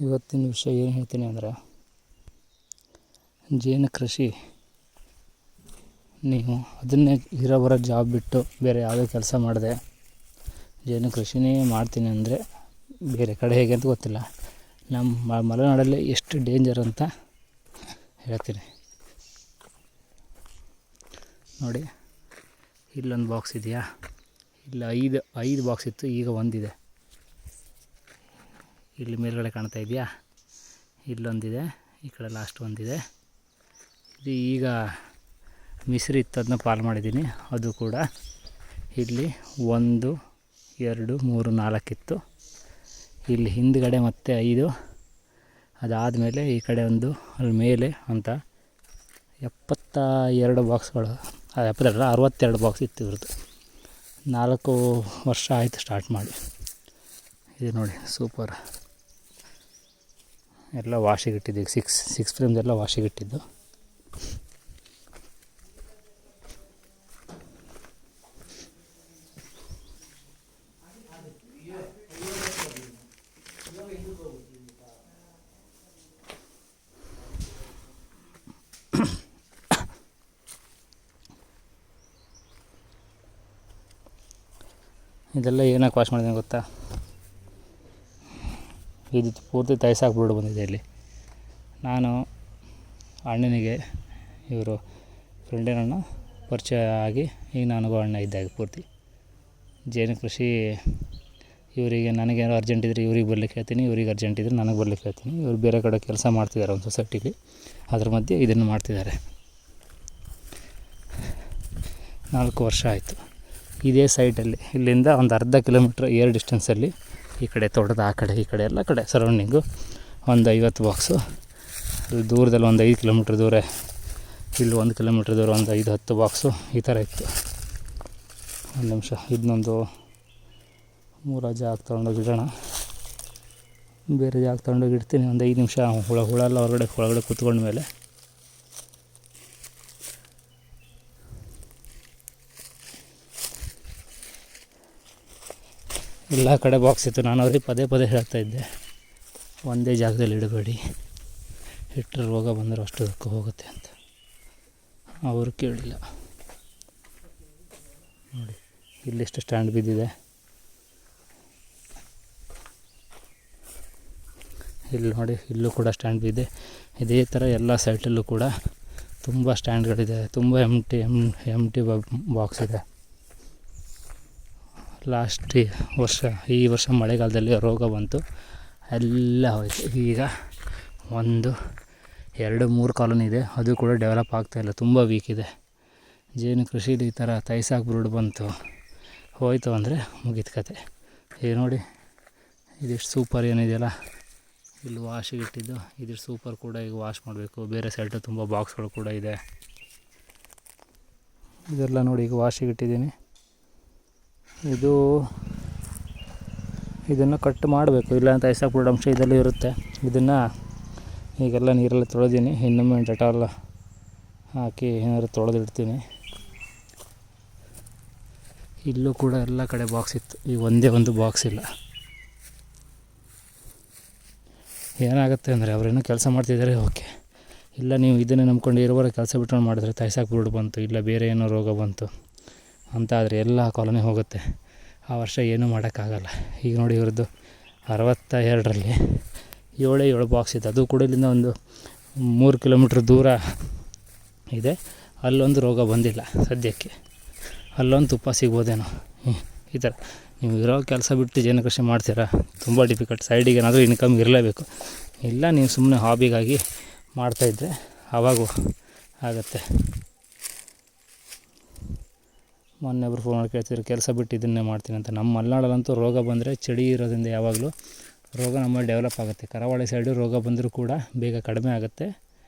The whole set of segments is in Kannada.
ಇವತ್ತಿನ ವಿಷಯ ಏನು ಹೇಳ್ತೀನಿ ಅಂದರೆ, ಜೇನು ಕೃಷಿ ನೀವು ಅದನ್ನೇ ಇರೋ ಜಾಬ್ ಬಿಟ್ಟು ಬೇರೆ ಯಾವುದೇ ಕೆಲಸ ಮಾಡದೆ ಜೇನು ಕೃಷಿನೇ ಮಾಡ್ತೀನಿ ಅಂದರೆ ಬೇರೆ ಕಡೆ ಹೇಗೆ ಅಂತ ಗೊತ್ತಿಲ್ಲ. ನಮ್ಮ ಮಲೆನಾಡಲ್ಲಿ ಎಷ್ಟು ಡೇಂಜರ್ ಅಂತ ಹೇಳ್ತೀನಿ ನೋಡಿ. ಇಲ್ಲೊಂದು ಬಾಕ್ಸ್ ಇದೆಯಾ, ಇಲ್ಲ ಐದು ಬಾಕ್ಸ್ ಇತ್ತು, ಈಗ ಒಂದಿದೆ. ಇಲ್ಲಿ ಮೇಲ್ಗಡೆ ಕಾಣ್ತಾ ಇದೆಯಾ, ಇಲ್ಲೊಂದಿದೆ, ಈ ಕಡೆ ಲಾಸ್ಟ್ ಒಂದಿದೆ. ಇದು ಈಗ ಮಿಶ್ರಿ ಇತ್ತು, ಅದನ್ನ ಪಾಲು ಮಾಡಿದ್ದೀನಿ. ಅದು ಕೂಡ ಇಲ್ಲಿ 1 2 3 4 ಇತ್ತು. ಇಲ್ಲಿ ಹಿಂದ್ಗಡೆ ಮತ್ತೆ 5, ಅದಾದಮೇಲೆ ಈ ಕಡೆ ಒಂದು, ಅಲ್ಲಿ ಮೇಲೆ ಅಂತ 72 ಬಾಕ್ಸ್ಗಳು, 62 ಬಾಕ್ಸ್ ಇತ್ತು ಇವ್ರದ್ದು. 4 ವರ್ಷ ಆಯಿತು ಸ್ಟಾರ್ಟ್ ಮಾಡಿ. ಇದು ನೋಡಿ ಸೂಪರ್, ಎಲ್ಲ ವಾಶಿಗಿಟ್ಟಿದ್ದು. ಈಗ ಸಿಕ್ಸ್ ಫ್ರೇಮ್ಸ್ ಎಲ್ಲ ವಾಶಿಗಿಟ್ಟಿದ್ದು. ಇದೆಲ್ಲ ಏನಕ್ಕೆ ವಾಶ್ ಮಾಡಿದ್ದೀನಿ ಗೊತ್ತಾ? ಇದು ಪೂರ್ತಿ ತೈಸಾಕ್ಬಿಟ್ಟು ಬಂದಿದೆ. ಇಲ್ಲಿ ನಾನು ಅಣ್ಣನಿಗೆ, ಇವರು ಫ್ರೆಂಡೇನಣ್ಣ ಪರಿಚಯ ಆಗಿ ಈಗ ನನಗೂ ಅಣ್ಣ ಇದ್ದಾಗ ಪೂರ್ತಿ ಜೇನು ಕೃಷಿ. ಇವರಿಗೆ ನನಗೇನೋ ಅರ್ಜೆಂಟ್ ಇದ್ದರೆ ಇವ್ರಿಗೆ ಬರ್ಲಿಕ್ಕೆ ಹೇಳ್ತೀನಿ, ಇವ್ರಿಗೆ ಅರ್ಜೆಂಟ್ ಇದ್ದರೆ ನನಗೆ ಬರ್ಲಿಕ್ಕೆ ಹೇಳ್ತೀನಿ. ಇವ್ರು ಬೇರೆ ಕಡೆ ಕೆಲಸ ಮಾಡ್ತಿದ್ದಾರೆ ಒಂದು ಸೊಸೈಟಿಲಿ, ಅದ್ರ ಮಧ್ಯೆ ಇದನ್ನು ಮಾಡ್ತಿದ್ದಾರೆ. 4 ವರ್ಷ ಆಯಿತು. ಇದೇ ಸೈಟಲ್ಲಿ ಇಲ್ಲಿಂದ ಒಂದು ಅರ್ಧ ಕಿಲೋಮೀಟ್ರ್ ಏರ್ ಡಿಸ್ಟೆನ್ಸಲ್ಲಿ ಈ ಕಡೆ ತೋಟದ ಆ ಕಡೆ ಈ ಕಡೆ ಎಲ್ಲ ಕಡೆ ಸರೌಂಡಿಂಗು ಒಂದು 50 ಬಾಕ್ಸು. ಅಲ್ಲಿ ದೂರದಲ್ಲಿ ಒಂದು 5 ಕಿಲೋಮೀಟ್ರ್ ದೂರ, ಇಲ್ಲಿ 1 ಕಿಲೋಮೀಟ್ರ್ ದೂರ ಒಂದು 5-10 ಬಾಕ್ಸು ಈ ಥರ ಇತ್ತು. ಒಂದು ನಿಮಿಷ, ಇದನ್ನೊಂದು 3 ಜಾಗ ತೊಗೊಂಡೋಗಿ ಇಡೋಣ, ಬೇರೆ ಜಾಗ ತೊಗೊಂಡೋಗಿ ಇಡ್ತೀನಿ. ಒಂದು 5 ನಿಮಿಷ ಹುಳ ಎಲ್ಲ ಒಳಗಡೆ ಕೂತ್ಕೊಂಡ್ಮೇಲೆ ಎಲ್ಲ ಕಡೆ ಬಾಕ್ಸ್ ಇತ್ತು. ನಾನು ಅವ್ರಿಗೆ ಪದೇ ಹೇಳ್ತಾಯಿದ್ದೆ, ಒಂದೇ ಜಾಗದಲ್ಲಿ ಇಡಬೇಡಿ, ಇಟ್ಟರೆ ರೋಗ ಬಂದರೆ ಅಷ್ಟುದಕ್ಕೂ ಹೋಗುತ್ತೆ ಅಂತ. ಅವರು ಕೇಳಿಲ್ಲ. ನೋಡಿ ಇಲ್ಲಿಷ್ಟು ಸ್ಟ್ಯಾಂಡ್ ಬಿದ್ದಿದೆ. ಇಲ್ಲಿ ನೋಡಿ, ಇಲ್ಲೂ ಕೂಡ ಸ್ಟ್ಯಾಂಡ್ ಬಿದ್ದಿದೆ. ಇದೇ ಥರ ಎಲ್ಲ ಸೈಟಲ್ಲೂ ಕೂಡ ತುಂಬ ಸ್ಟ್ಯಾಂಡ್ಗಳಿದೆ, ತುಂಬ ಎಮ್ ಟಿ ಬಾಕ್ಸ್ ಇದೆ. ಈ ವರ್ಷ ಮಳೆಗಾಲದಲ್ಲಿ ರೋಗ ಬಂತು, ಎಲ್ಲ ಹೋಯ್ತು. ಈಗ 1 2 3 ಕಾಲೋನಿ ಇದೆ, ಅದು ಕೂಡ ಡೆವಲಪ್ ಆಗ್ತಾಯಿಲ್ಲ, ತುಂಬ ವೀಕ್ ಇದೆ. ಜೇನು ಕೃಷಿಲಿ ಈ ಥರ ತೈಸಾಕ್ ಬ್ರೂಡ್ ಬಂತು ಹೋಯಿತು ಅಂದರೆ ಮುಗಿದ ಕತೆ. ಈಗ ನೋಡಿ ಇದಿಷ್ಟು ಸೂಪರ್ ಏನಿದೆಯಲ್ಲ, ಇಲ್ಲಿ ವಾಶಿಗೆ ಇಟ್ಟಿದ್ದು, ಇದಿಷ್ಟು ಸೂಪರ್ ಕೂಡ ಈಗ ವಾಶ್ ಮಾಡಬೇಕು. ಬೇರೆ ಸೈಡು ತುಂಬ ಬಾಕ್ಸ್ಗಳು ಕೂಡ ಇದೆ. ಇದೆಲ್ಲ ನೋಡಿ ಈಗ ವಾಶಿಗೆ ಇಟ್ಟಿದ್ದೀನಿ. ಇದನ್ನು ಕಟ್ ಮಾಡಬೇಕು, ಇಲ್ಲ ಅಂತ ತೈಸಾಕ್ ಬ್ರೂಡ್ ಅಂಶ ಇದೆಲ್ಲ ಇರುತ್ತೆ. ಇದನ್ನು ಈಗೆಲ್ಲ ನೀರಲ್ಲಿ ತೊಳೆದೀನಿ, ಇನ್ನೊಮ್ಮೆ ಡೆಟಾಲ್ ಹಾಕಿ ಏನಾದ್ರು ತೊಳೆದಿಡ್ತೀನಿ. ಇಲ್ಲೂ ಕೂಡ ಎಲ್ಲ ಕಡೆ ಬಾಕ್ಸ್ ಇತ್ತು, ಈಗ ಒಂದೇ ಒಂದು ಬಾಕ್ಸ್ ಇಲ್ಲ. ಏನಾಗುತ್ತೆ ಅಂದರೆ, ಅವರೇನೋ ಕೆಲಸ ಮಾಡ್ತಿದ್ದಾರೆ, ಓಕೆ. ಇಲ್ಲ ನೀವು ಇದನ್ನೇ ನಂಬ್ಕೊಂಡು ಇರುವವರ ಕೆಲಸ ಬಿಟ್ಕೊಂಡು ಮಾಡಿದ್ರೆ ತೈಸಾಕ್ ಬ್ರೂಡ್ ಬಂತು, ಇಲ್ಲ ಬೇರೆ ಏನೋ ರೋಗ ಬಂತು ಅಂತ ಆದರೆ ಎಲ್ಲ ಕಾಲೋನಿ ಹೋಗುತ್ತೆ. ಆ ವರ್ಷ ಏನೂ ಮಾಡೋಕ್ಕಾಗಲ್ಲ. ಈಗ ನೋಡಿ ಇವ್ರದ್ದು 62ರಲ್ಲಿ 7 ಬಾಕ್ಸ್ ಇದೆ. ಅದು ಕೂಡ ಇಲ್ಲಿಂದ ಒಂದು 3 ಕಿಲೋಮೀಟ್ರ್ ದೂರ ಇದೆ. ಅಲ್ಲೊಂದು ರೋಗ ಬಂದಿಲ್ಲ ಸದ್ಯಕ್ಕೆ, ಅಲ್ಲೊಂದು ತುಪ್ಪ ಸಿಗ್ಬೋದೇನೋ. ಈ ಥರ ನೀವು ಇರೋ ಕೆಲಸ ಬಿಟ್ಟು ಜೇನು ಕೃಷಿ ಮಾಡ್ತೀರಾ, ತುಂಬ ಡಿಫಿಕಲ್ಟ್. ಸೈಡಿಗೆ ಏನಾದರೂ ಇನ್ಕಮ್ ಇರಲೇಬೇಕು. ಇಲ್ಲ ನೀವು ಸುಮ್ಮನೆ ಹಾಬಿಗಾಗಿ ಮಾಡ್ತಾಯಿದ್ರೆ ಆವಾಗೂ ಆಗುತ್ತೆ. ಮೊನ್ನೆ ಒಬ್ಬರು ಫೋನ್ ಮಾಡಿ ಕೇಳ್ತಿದ್ರು, ಕೆಲಸ ಬಿಟ್ಟು ಇದನ್ನೇ ಮಾಡ್ತೀನಿ ಅಂತ. ನಮ್ಮ ಮಲೆನಾಡಲ್ಲಂತೂ ರೋಗ ಬಂದರೆ ಚಳಿ ಇರೋದ್ರಿಂದ ಯಾವಾಗಲೂ ರೋಗ ನಮ್ಮಲ್ಲಿ ಡೆವಲಪ್ ಆಗುತ್ತೆ. ಕರಾವಳಿ ಸೈಡು ರೋಗ ಬಂದರೂ ಕೂಡ ಬೇಗ ಕಡಿಮೆ ಆಗುತ್ತೆ.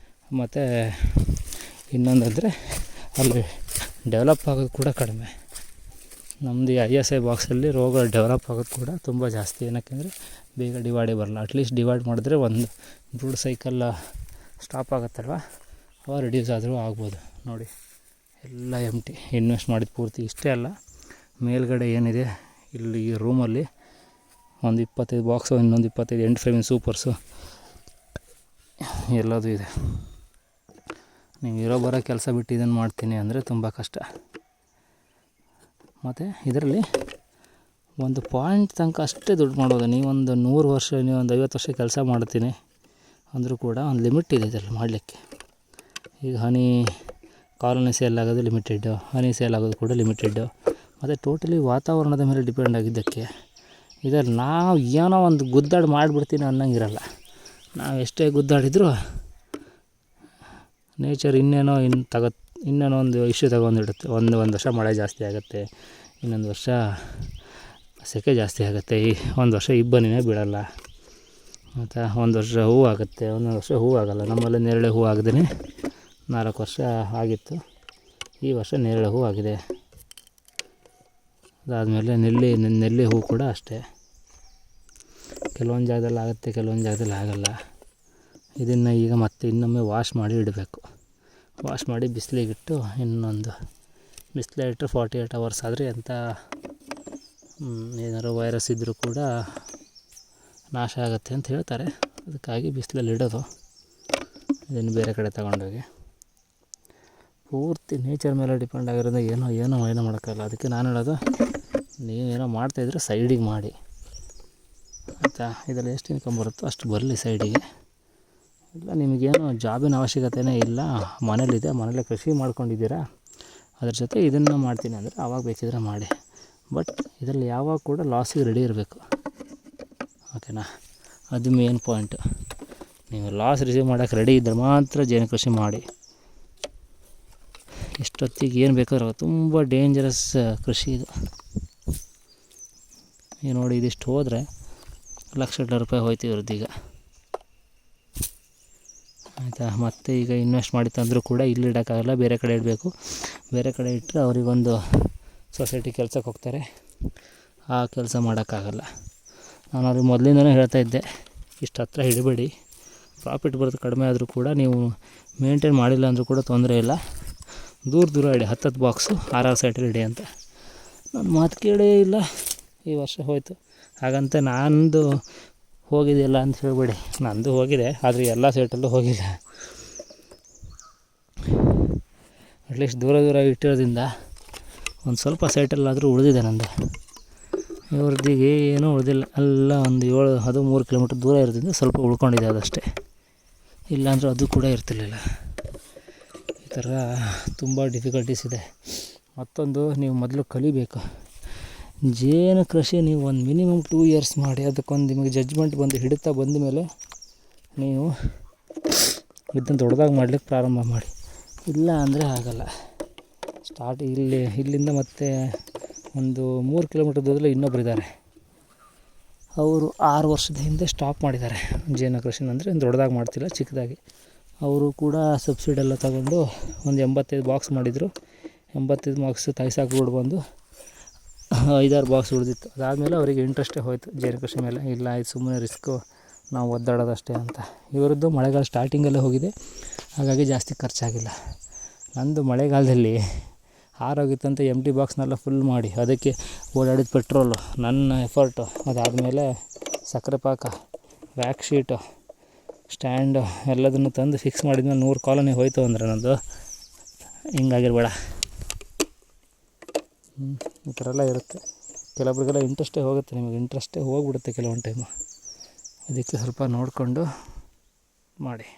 ಮತ್ತು ಇನ್ನೊಂದಂದರೆ ಅಲ್ಲಿ ಡೆವಲಪ್ ಆಗೋದು ಕೂಡ ಕಡಿಮೆ. ನಮ್ಮದು ISI ಬಾಕ್ಸಲ್ಲಿ ರೋಗ ಡೆವಲಪ್ ಆಗೋದು ಕೂಡ ತುಂಬ ಜಾಸ್ತಿ. ಏನಕ್ಕೆ ಅಂದರೆ ಬೇಗ ಡಿವೈಡೇ ಬರಲ್ಲ. ಅಟ್ಲೀಸ್ಟ್ ಡಿವೈಡ್ ಮಾಡಿದ್ರೆ ಒಂದು ಬ್ರೂಡ್ ಸೈಕಲ್ ಸ್ಟಾಪ್ ಆಗುತ್ತಲ್ವ, ಅವಾಗ ರಿಡ್ಯೂಸ್ ಆದರೂ ಆಗ್ಬೋದು. ನೋಡಿ ಎಲ್ಲ ಎಂಟಿ. ಇನ್ವೆಸ್ಟ್ ಮಾಡಿದ ಪೂರ್ತಿ ಇಷ್ಟೇ ಅಲ್ಲ, ಮೇಲ್ಗಡೆ ಏನಿದೆ ಇಲ್ಲಿ ಈ ರೂಮಲ್ಲಿ ಒಂದು 25 ಬಾಕ್ಸು, ಇನ್ನೊಂದು 25 ಎಂಡ್ ಫ್ರೇಮಿನ ಸೂಪರ್ಸು ಎಲ್ಲದೂ ಇದೆ. ನೀವು ಇರೋ ಬರೋ ಕೆಲಸ ಬಿಟ್ಟು ಇದನ್ನು ಮಾಡ್ತೀನಿ ಅಂದರೆ ತುಂಬ ಕಷ್ಟ. ಮತ್ತು ಇದರಲ್ಲಿ ಒಂದು ಪಾಯಿಂಟ್ ತನಕ ಅಷ್ಟೇ ದುಡ್ಡು ಮಾಡ್ಬೋದು. ನೀವೊಂದು 100 ವರ್ಷ, ನೀವೊಂದು 50 ವರ್ಷ ಕೆಲಸ ಮಾಡ್ತೀನಿ ಅಂದರೂ ಕೂಡ ಒಂದು ಲಿಮಿಟ್ ಇದೆ ಇದರಲ್ಲಿ ಮಾಡಲಿಕ್ಕೆ. ಈಗ ಹನಿ ಕಾಲೋನಿ ಸೇಲ್ ಆಗೋದು ಲಿಮಿಟೆಡ್ಡು, ಹನಿ ಸೇಲ್ ಆಗೋದು ಕೂಡ ಲಿಮಿಟೆಡ್ಡು. ಮತ್ತು ಟೋಟಲಿ ವಾತಾವರಣದ ಮೇಲೆ ಡಿಪೆಂಡ್ ಆಗಿದ್ದಕ್ಕೆ ಇದರಲ್ಲಿ ನಾವು ಏನೋ ಒಂದು ಗುದ್ದಾಡಿ ಮಾಡಿಬಿಡ್ತೀನಿ ಅನ್ನಂಗಿರಲ್ಲ. ನಾವು ಎಷ್ಟೇ ಗುದ್ದಾಡಿದರೂ ನೇಚರ್ ಇನ್ನೇನೋ ಇನ್ನೇನೋ ಒಂದು ಇಶ್ಯೂ ತಗೊಂಡಿಡುತ್ತೆ. ಒಂದು ವರ್ಷ ಮಳೆ ಜಾಸ್ತಿ ಆಗುತ್ತೆ, ಇನ್ನೊಂದು ವರ್ಷ ಸೆಕೆ ಜಾಸ್ತಿ ಆಗುತ್ತೆ, ಒಂದು ವರ್ಷ ಇಬ್ಬನಿನೇ ಬೀಳಲ್ಲ, ಮತ್ತು ಒಂದು ವರ್ಷ ಹೂವು ಆಗುತ್ತೆ, ಒಂದೊಂದು ವರ್ಷ ಹೂವು ಆಗೋಲ್ಲ. ನಮ್ಮಲ್ಲಿ ನೇರಳೆ ಹೂವು ಆಗದೇ 4 ವರ್ಷ ಆಗಿತ್ತು, ಈ ವರ್ಷ ನೇರಳೆ ಹೂವು ಆಗಿದೆ. ಅದಾದಮೇಲೆ ನೆಲ್ಲಿ ಹೂವು ಕೂಡ ಅಷ್ಟೇ, ಕೆಲವೊಂದು ಜಾಗದಲ್ಲಿ ಆಗುತ್ತೆ, ಕೆಲವೊಂದು ಜಾಗದಲ್ಲಿ ಆಗೋಲ್ಲ. ಇದನ್ನು ಈಗ ಮತ್ತೆ ಇನ್ನೊಮ್ಮೆ ವಾಶ್ ಮಾಡಿ ಇಡಬೇಕು. ವಾಶ್ ಮಾಡಿ ಬಿಸಿಲಿಗಿಟ್ಟು ಇನ್ನೊಂದು ಬಿಸಿಲಿಟ್ಟರೆ 48 ಅವರ್ಸ್ ಆದರೆ ಎಂಥ ಏನಾದ್ರು ವೈರಸ್ ಇದ್ದರೂ ಕೂಡ ನಾಶ ಆಗುತ್ತೆ ಅಂತ ಹೇಳ್ತಾರೆ. ಅದಕ್ಕಾಗಿ ಬಿಸಿಲಲ್ಲಿ ಇಡೋದು. ಇದನ್ನು ಬೇರೆ ಕಡೆ ತಗೊಂಡೋಗಿ ಪೂರ್ತಿ ನೇಚರ್ ಮೇಲೆ ಡಿಪೆಂಡ್ ಆಗಿರೋದು ಏನೋ ಮಾಡೋಕ್ಕಾಗಲ್ಲ. ಅದಕ್ಕೆ ನಾನು ಹೇಳೋದು, ನೀವೇನೋ ಮಾಡ್ತಾಯಿದ್ರೆ ಸೈಡಿಗೆ ಮಾಡಿ ಆಯಿತಾ. ಇದರಲ್ಲಿ ಎಷ್ಟು ಇನ್ಕಮ್ ಬರುತ್ತೋ ಅಷ್ಟು ಬರಲಿ ಸೈಡಿಗೆ. ಇಲ್ಲ ನಿಮಗೇನು ಜಾಬಿನ ಅವಶ್ಯಕತೆಯೇ ಇಲ್ಲ, ಮನೇಲೇ ಕೃಷಿ ಮಾಡ್ಕೊಂಡಿದ್ದೀರಾ, ಅದ್ರ ಜೊತೆ ಇದನ್ನು ಮಾಡ್ತೀನಿ ಅಂದರೆ ಆವಾಗ ಬೇಕಿದ್ರೆ ಮಾಡಿ. ಬಟ್ ಇದರಲ್ಲಿ ಯಾವಾಗ ಕೂಡ ಲಾಸಿಗೆ ರೆಡಿ ಇರಬೇಕು, ಓಕೆನಾ. ಅದು ಮೇನ್ ಪಾಯಿಂಟು. ನೀವು ಲಾಸ್ ರಿಸೀವ್ ಮಾಡೋಕ್ಕೆ ರೆಡಿ ಇದ್ದರೆ ಮಾತ್ರ ಜೇನು ಕೃಷಿ ಮಾಡಿ. ಎಷ್ಟೊತ್ತಿಗೆ ಏನು ಬೇಕಾದ್ರೂ ತುಂಬ ಡೇಂಜರಸ್ ಕೃಷಿ ಇದು. ಈಗ ನೋಡಿ, ಇದಿಷ್ಟು ಹೋದರೆ ₹1,00,000 ಹೋಯ್ತು ಇವ್ರದ್ದೀಗ, ಆಯಿತಾ. ಮತ್ತು ಈಗ ಇನ್ವೆಸ್ಟ್ ಮಾಡಿ ತಂದರೂ ಕೂಡ ಇಲ್ಲಿ ಇಡೋಕ್ಕಾಗಲ್ಲ, ಬೇರೆ ಕಡೆ ಇಡಬೇಕು. ಬೇರೆ ಕಡೆ ಇಟ್ಟರೆ ಅವರಿಗೊಂದು ಸೊಸೈಟಿ ಕೆಲಸಕ್ಕೆ ಹೋಗ್ತಾರೆ, ಆ ಕೆಲಸ ಮಾಡೋಕ್ಕಾಗಲ್ಲ. ನಾನು ಅವ್ರಿಗೆ ಮೊದಲಿಂದನೇ ಹೇಳ್ತಾಯಿದ್ದೆ, ಇಷ್ಟು ಹತ್ರ ಹಿಡಿಬೇಡಿ, ಪ್ರಾಫಿಟ್ ಬರೋದು ಕಡಿಮೆ ಆದರೂ ಕೂಡ ನೀವು ಮೇಂಟೈನ್ ಮಾಡಿಲ್ಲ ಅಂದರೂ ಕೂಡ ತೊಂದರೆ ಇಲ್ಲ, ದೂರ ಇಡಿ, 10 ಬಾಕ್ಸು 6 ಸೈಟಲ್ಲಿ ಇಡಿ ಅಂತ. ನನ್ನ ಮಾತು ಕೇಳೇ ಇಲ್ಲ, ಈ ವರ್ಷ ಹೋಯಿತು. ಹಾಗಂತ ನಂದು ಹೋಗಿದೆಯಲ್ಲ ಅಂತ ಹೇಳಬೇಡಿ, ನಂದು ಹೋಗಿದೆ, ಆದರೆ ಎಲ್ಲ ಸೈಟಲ್ಲೂ ಹೋಗಿಲ್ಲ. ಅಟ್ಲೀಸ್ಟ್ ದೂರ ಇಟ್ಟಿರೋದ್ರಿಂದ ಒಂದು ಸ್ವಲ್ಪ ಸೈಟಲ್ಲಾದರೂ ಉಳಿದಿದೆ ನಂದು. ಇವ್ರದ್ದೀಗ ಏನೂ ಉಳಿದಿಲ್ಲ, ಎಲ್ಲ ಒಂದು 3 ಕಿಲೋಮೀಟ್ರ್ ದೂರ ಇರೋದ್ರಿಂದ ಸ್ವಲ್ಪ ಉಳ್ಕೊಂಡಿದೆ ಅದಷ್ಟೇ, ಇಲ್ಲಾಂದ್ರೆ ಅದು ಕೂಡ ಇರ್ತಿರ್ಲಿಲ್ಲ. ಈ ಥರ ತುಂಬ ಡಿಫಿಕಲ್ಟೀಸ್ ಇದೆ. ಮತ್ತೊಂದು, ನೀವು ಮೊದಲು ಕಲಿಬೇಕು ಜೇನು ಕೃಷಿ. ನೀವು ಒಂದು ಮಿನಿಮಮ್ 2 ಇಯರ್ಸ್ ಮಾಡಿ, ಅದಕ್ಕೊಂದು ನಿಮಗೆ ಜಡ್ಜ್ಮೆಂಟ್ ಬಂದು ಹಿಡಿತಾ ಬಂದ ಮೇಲೆ ನೀವು ಇದನ್ನು ದೊಡ್ಡದಾಗಿ ಮಾಡಲಿಕ್ಕೆ ಪ್ರಾರಂಭ ಮಾಡಿ. ಇಲ್ಲ ಅಂದರೆ ಆಗಲ್ಲ. ಇಲ್ಲಿಂದ ಮತ್ತೆ ಒಂದು 3 ಕಿಲೋಮೀಟ್ರ್ ದೂರದಲ್ಲಿ ಇನ್ನೊಬ್ರು ಇದ್ದಾರೆ, ಅವರು 6 ವರ್ಷದ ಹಿಂದೆ ಸ್ಟಾಪ್ ಮಾಡಿದ್ದಾರೆ ಜೇನು ಕೃಷಿನ. ಅಂದರೆ ದೊಡ್ಡದಾಗಿ ಮಾಡ್ತಿಲ್ಲ, ಚಿಕ್ಕದಾಗಿ. ಅವರು ಕೂಡ ಸಬ್ಸಿಡೆಲ್ಲ ತಗೊಂಡು ಒಂದು 85 ಬಾಕ್ಸ್ ಮಾಡಿದರು. 85 ಬಾಕ್ಸ್ ತಾಯ್ಸಾಕು ಬಂದು 5-6 ಬಾಕ್ಸ್ ಉಳಿದಿತ್ತು. ಅದಾದಮೇಲೆ ಅವರಿಗೆ ಇಂಟ್ರೆಸ್ಟೇ ಹೋಯಿತು ಜೇನು ಕೃಷಿ ಮೇಲೆ. ಇಲ್ಲ, ಇದು ಸುಮ್ಮನೆ ರಿಸ್ಕು, ನಾವು ಒದ್ದಾಡೋದಷ್ಟೇ ಅಂತ. ಇವರದ್ದು ಮಳೆಗಾಲ ಸ್ಟಾರ್ಟಿಂಗಲ್ಲೇ ಹೋಗಿದೆ, ಹಾಗಾಗಿ ಜಾಸ್ತಿ ಖರ್ಚಾಗಿಲ್ಲ. ನಂದು ಮಳೆಗಾಲದಲ್ಲಿ ಆರೋಗಿತ್ತಂತ ಎಂಟಿ ಬಾಕ್ಸ್ನೆಲ್ಲ ಫುಲ್ ಮಾಡಿ ಅದಕ್ಕೆ ಓಡಾಡಿದ ಪೆಟ್ರೋಲು, ನನ್ನ ಎಫರ್ಟು. ಅದಾದಮೇಲೆ ಸಕ್ಕರೆ ಪಾಕ, ವ್ಯಾಕ್ ಶೀಟು, ಸ್ಟ್ಯಾಂಡು ಎಲ್ಲದನ್ನು ತಂದು ಫಿಕ್ಸ್ ಮಾಡಿದ್ಮೇಲೆ 100 ಕಾಲೋನಿ ಹೋಯಿತು ಅಂದರೆ ನಂದು. ಹಿಂಗಾಗಿರ್ಬೇಡ, ಈ ಥರ ಎಲ್ಲ ಇರುತ್ತೆ. ಕೆಲವೊಬ್ರಿಗೆಲ್ಲ ಇಂಟ್ರೆಸ್ಟೇ ಹೋಗುತ್ತೆ, ನಿಮಗೆ ಇಂಟ್ರೆಸ್ಟೇ ಹೋಗ್ಬಿಡುತ್ತೆ ಕೆಲವೊಂದು ಟೈಮು. ಅದಕ್ಕೆ ಸ್ವಲ್ಪ ನೋಡಿಕೊಂಡು ಮಾಡಿ.